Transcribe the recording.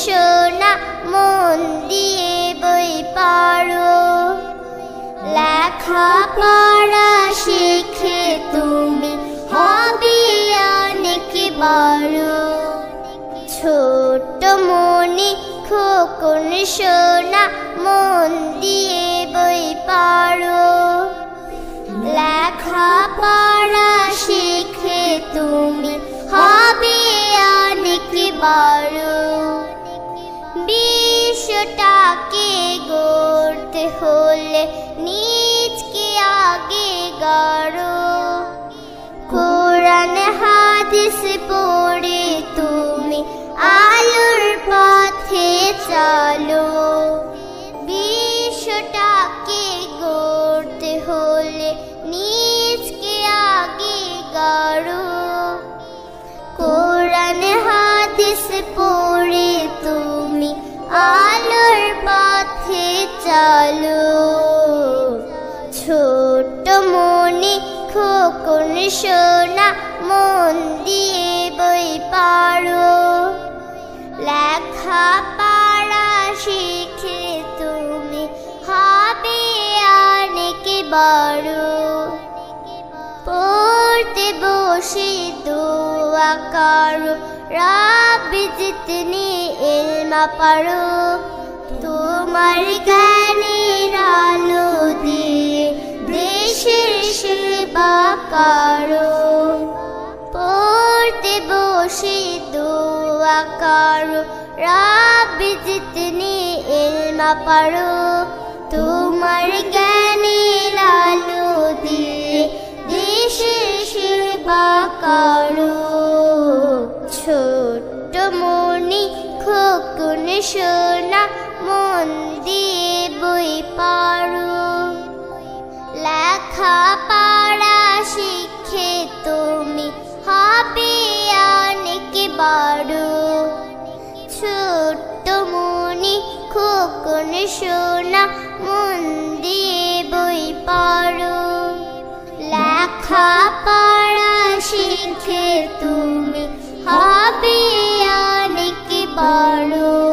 শোনা মন দিয়ে বই পড়ো লেখা পড়া শিখে তুমি হবে অনেক বড় ছোট মনি খোকন শোনা মন দিয়ে বই পড়ো লেখা পড়া শিখে তুমি হবে অনেক বড় বিশ্বটাকে গড়তে হলে নিজকে আগে গড়ো কোরআন হাদিস পড়ে তুমি আলোর পথে চলো বিশ্বটাকে গড়তে হলে নিজকে আগে গড়ো কোরআন হাদিস পড়ে তুমি আলোর পথে চলো ছোট মনি খোকন শোনা মন দিয়ে বই পড়ো লেখা পড়া শিখে তুমি হবে অনেক বড় পড়তে বসে দোয়া করো রব্বি জিতনি ইলমা পড়ো তোমার জ্ঞানের আলো দিয়ে দেশের সেবা করো পড়তে বসে দোয়া করো রব্বি জিতনি ইলমা পড়ো তোমার জ্ঞানের আলো দিয়ে দেশের সেবা করো ছোট মনি খোকন শোনা মন দিয়ে বই পড়ো লেখা পড়া শিখে তুমি হবে অনেক বড় ছোট মনি খোকন শোনা মন দিয়ে বই পড়ো লেখা পড়া শিখে তুমি হবে অনেক বড়।